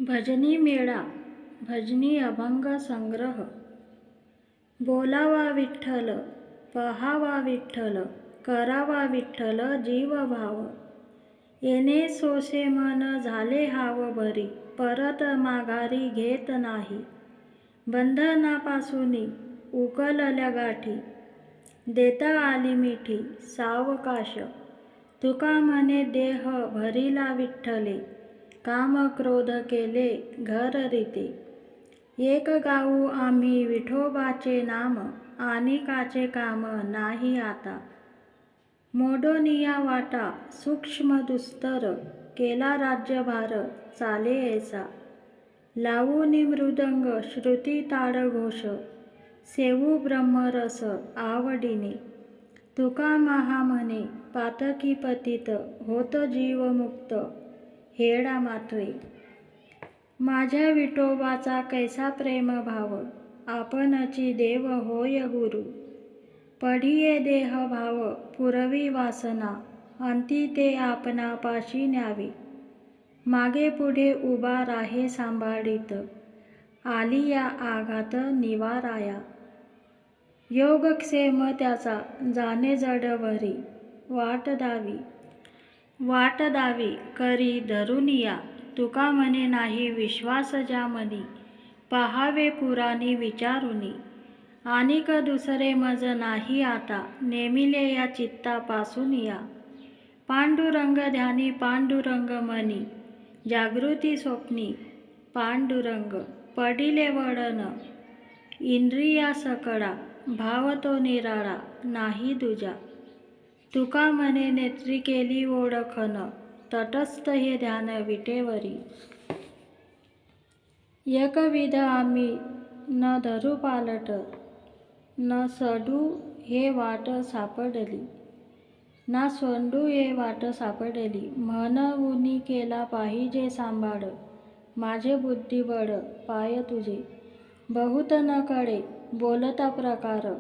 भजनी मेळा भजनी अभंग संग्रह. बोलावा विठ्ठल, पहावा विठ्ठल, करावा विठ्ठल जीवभाव. येणे सोसे मन झाले हाव भरी, परत माघारी घेत नाही. बंधनापासूनी उकलल्या गाठी, देता आली मिठी सावकाश. तुका म्हणे देह भरिला विठ्ठले, काम क्रोध केले घर रीते. एक गाऊ आम्ही विठोबाचे नाम, आनिकाचे काम नाही आता. मोडोनिया वाटा सूक्ष्म दुस्तर, केला राज्यभार चाले ऐसा. लावूनी मृदंग श्रुती ताड घोष, सेवू ब्रह्मरस आवडीने. तुका महा म्हणे पातकी पतित, होत जीवमुक्त हेडा मात्वे. माझ्या विठोबाचा कैसा प्रेमभाव, आपणची देव होय गुरु. पढिये देह भाव पुरवी वासना, अंती ते आपणा पाशी न्यावे. मागे पुढे उभा राहे सांभाळीत, आली या आघात निवाराया. योगक्षेम त्याचा जाणे जडभरी, वाट दावी करी धरुनिया. तुका म्हणे नाही विश्वास ज्या मनी, पहावे पुराणी विचारुनी. आनिक दुसरे मज नाही आता, नेमिले या चित्तापासून या. पांडुरंग ध्यानी पांडुरंग मनी, जागृती स्वप्नी पांडुरंग. पडिले वळण इंद्रिया सकळा, भाव तो निराळा नाही दुजा. तुका म्हणे नेत्री केली ओळखन, तटस्थ हे ध्यान विटेवरी. एकविध आम्ही न धरू पालट, न सोडू हे वाट सापडली. म्हणूनी केला पाहिजे सांभाळ, माझे बुद्धिबळ पाय तुझे. बहुत न कळे बोलता प्रकार,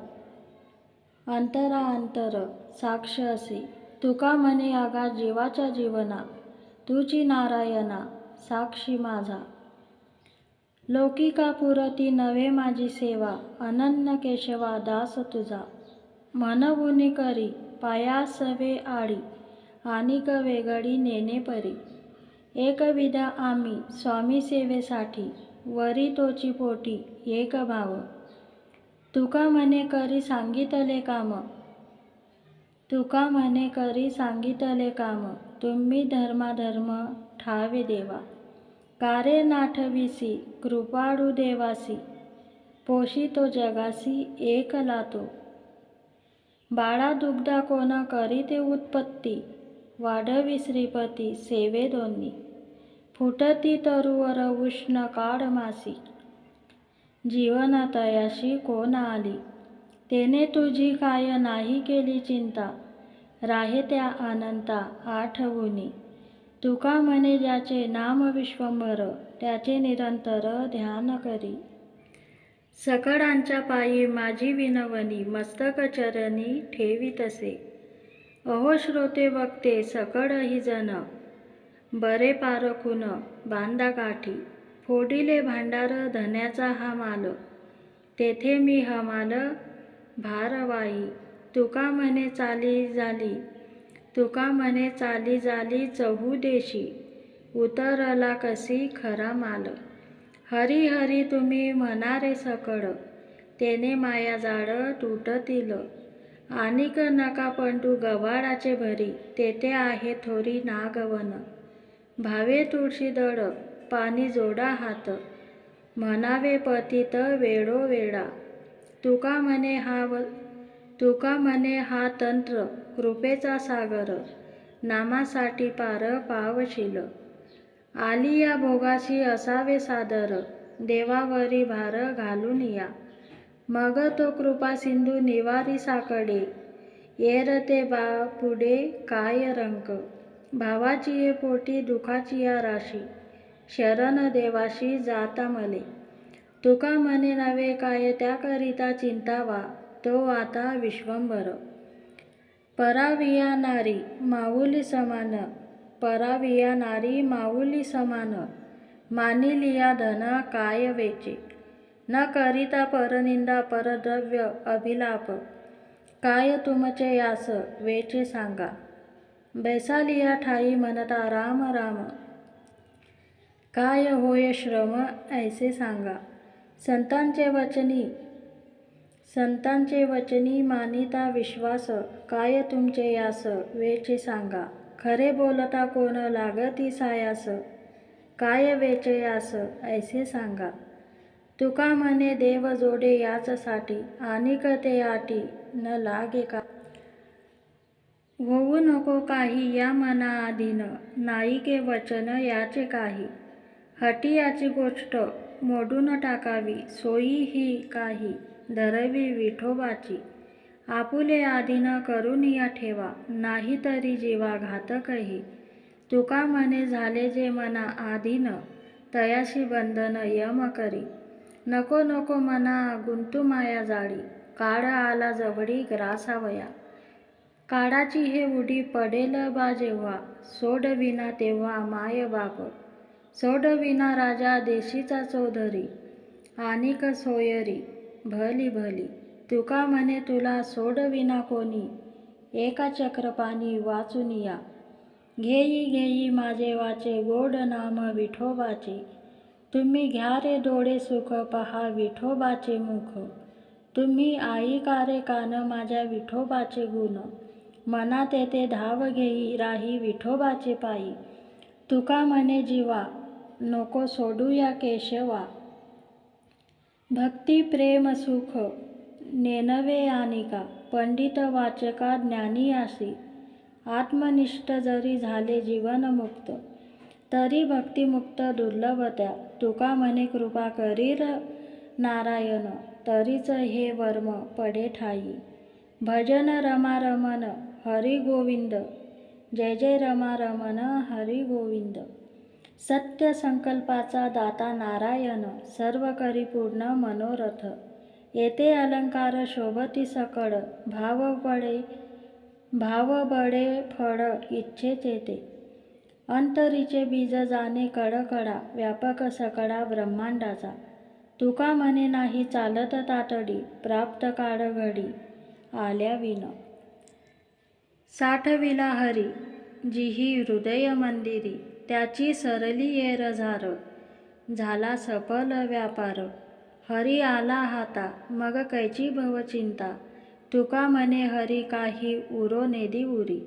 अंतरा अंतर साक्ष असे. तुका म्हणे आगा जीवाच्या जीवना, तुची नारायणा साक्षी माझा. लौकिका पुरती नव्हे माझी सेवा, अनन्य केशवा दास तुझा. म्हणूनी करी पायासवे आळी, आनिक वेगळी नेणे परी. एकविध आम्ही स्वामी सेवेसाठी, वरी तोची पोटी एक भाव. तुका म्हणे करी सांगितले काम, तुम्ही धर्माधर्म ठावे देवा. कारे नाठविसी कृपाळू देवासी, पोषितो जगासी एकला तो. बाळा दुग्धा कोण करीते उत्पत्ती, वाढवी श्रीपती सेवे दोन्ही. फुटती तरुवर उष्ण काळ मासी, जीवन तयाशी कोण आली. तेने तुझी काय नाही केली चिंता, राहे त्या अनंता आठवुनी. तुका म्हणे ज्याचे नाम विश्वंभर, त्याचे निरंतर ध्यान करी. सकळांच्या पायी माझी विनवणी, मस्तक चरणी ठेवी तसे. अहो श्रोते वक्ते सकळही जन, बरे पारखून बांधा गाठी. फोडिले भांडार धन्याचा हा माल, तेथे मी हमाल भारवाही. तुका म्हणे चाली झाली चहू देशी, उतरला कसी खरा माल. हरी हरी तुम्ही म्हणारे सकळ, तेने माया जाळ तुटतील. आनिक नका पंडू गव्हाळाचे भरी, तेथे आहे थोरी नागवन. भावे तुळशीदळ पाणी जोडा हात, म्हणावे पतित वेळोवेळा. तुका म्हणे हा तंत्र कृपेचा सागर, नामासाठी पार पावशील. आली या भोगाशी असावे सादर, देवावरी भार घालून या. मग तो कृपा सिंधू निवारी साकडे, येरते बा पुढे काय रंक. भावाची ये पोटी दुखाची या राशी, शरण देवाशी जाता मले. तुका म्हणे नव्हे काय त्याकरिता चिंतावा, तो आता विश्वंभर. पराविया नारी माऊली समान, मानिलिया धन काय वेचे, न करिता परनिंदा परद्रव्य अभिलाप, काय तुमचे यास वेचे सांगा, बैसालिया ठाई म्हणता राम राम, काय होय श्रम ऐसे सांगा. संतांचे वचनी मानिता विश्वास, काय तुमचे यास वेचे सांगा, खरे बोलता कोण लागती सायास, काय वेचे यास ऐसे सांगा. तुका म्हणे देव जोडे याचसाठी, आनिक ते आटी न लागे का. होऊ नको काही या मना आधीन, नाईके वचन याचे काही, हटी याची गोष्ट मोडून टाकावी, सोयी ही काही धरवी विठोबाची, आपुले आधीन करून या ठेवा, नाही तरी जीवा घातकही. तुका म्हणे झाले जे मना आधीन, तयाशी बंधन यम करी, नको नको मना गुंतू माया जाळी, काळ आला जवळी ग्रासावया, काळाची हे उडी पडेल बा जेव्हा, सोडविना तेव्हा माय बाप, सोडविना राजा देशीचा चौधरी, आनिक सोयरी भली भली. तुका म्हणे तुला सोडविना कोणी, एका चक्रपाणी वाचून या, घेई घेई माझे वाचे गोड नाम विठोबाचे, तुम्ही घ्या रे डोळे सुख पहा विठोबाचे मुख, तुम्ही ऐका रे कान माझ्या विठोबाचे गुण, मना तेथे धाव घेई राही विठोबाचे पायी. तुका म्हणे जीवा नको सोडूया केशवा, भक्ती प्रेम सुख नेनवे आनिका, पंडित वाचका ज्ञानी आसी, आत्मनिष्ठ जरी झाले जीवन मुक्त, तरी भक्तिमुक्त दुर्लभ त्या. तुका म्हणे कृपा करीर नारायण, तरीच हे वर्म पडे ठाई, भजन रमा रमण हरी गोविंद, जय जय रमा रमण हरी गोविंद. सत्य संकल्पाचा दाता नारायण, सर्व करी पूर्ण मनोरथ, येथे अलंकार शोभती सकळ, भाव बळे फळ इच्छेचे ते, अंतरीचे बीज जाणे कडकडा, व्यापक सकळा ब्रह्मांडाचा. तुका म्हणे नाही चालत तातडी, प्राप्त काळ घडी आल्या विन, साठविला हरी जिही हृदय मंदिरी, त्याची सरली येरझार, झाला सफल व्यापार, हरी आला हाता मग कैची भव चिंता. तुका म्हणे हरी काही उरो नेदी उरी,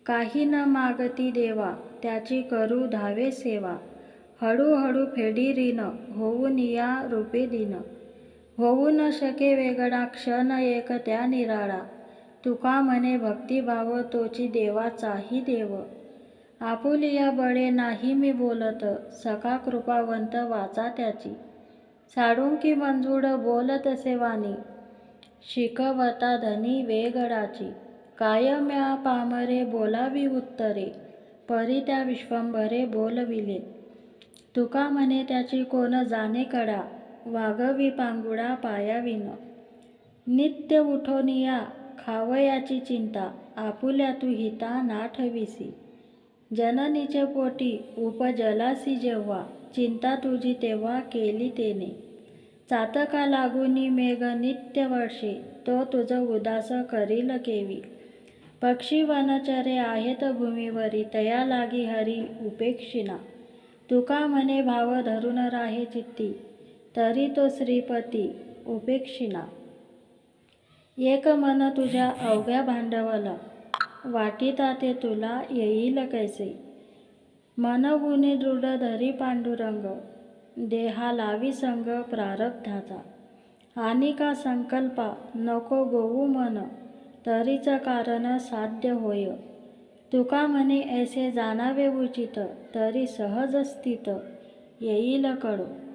काही न मागती देवा, त्याची करू धावे सेवा, हळूहळू फेडी ऋण होऊन या रूपे दिन, होऊ न शके वेगळा क्षण एक त्या निराळा. तुका म्हणे भक्तिभाव तोची देवाचाही देव, आपुलिया बळे नाही मी बोलत, सखा कृपावंत वाचा त्याची, साळुंकी मंजूळ बोलत सेवानी, शिकवता धनी वेगळाची, कायम्या पामरे बोलावी उत्तरे, परी त्या विश्वंभरे बोलविले. तुका म्हणे त्याची कोण जाणे कडा, वागवी पांगुळा पायाविन, नित्य उठोनिया खावयाची चिंता, आपुल्या तू हिता नाठविसी, जननीचे पोटी उपजलासी जेव्हा, चिंता तुझी तेव्हा केली तेने, चातका लागुनी मेघ नित्य वर्षे, तो तुझ उदास करील केवी, पक्षी वनचरे आहेत भूमीवरी, तया लागी हरी उपेक्षिना. तुका म्हणे भाव धरून राहे चित्ती, तरी तो श्रीपती उपेक्षिना, एक मन तुझ्या अवघ्या भांडवला, वाटिता ते तुला येईल कैसे, मनवुनी दृढ धरी पांडुरंग, देहा लावी संग प्रारब्धाचा, आनिका संकल्पा नको गोवू मन, तरीच कारण साध्य होय. तुका म्हणे ऐसे जाणावे उचित, तरी सहज स्थित येईल कडो.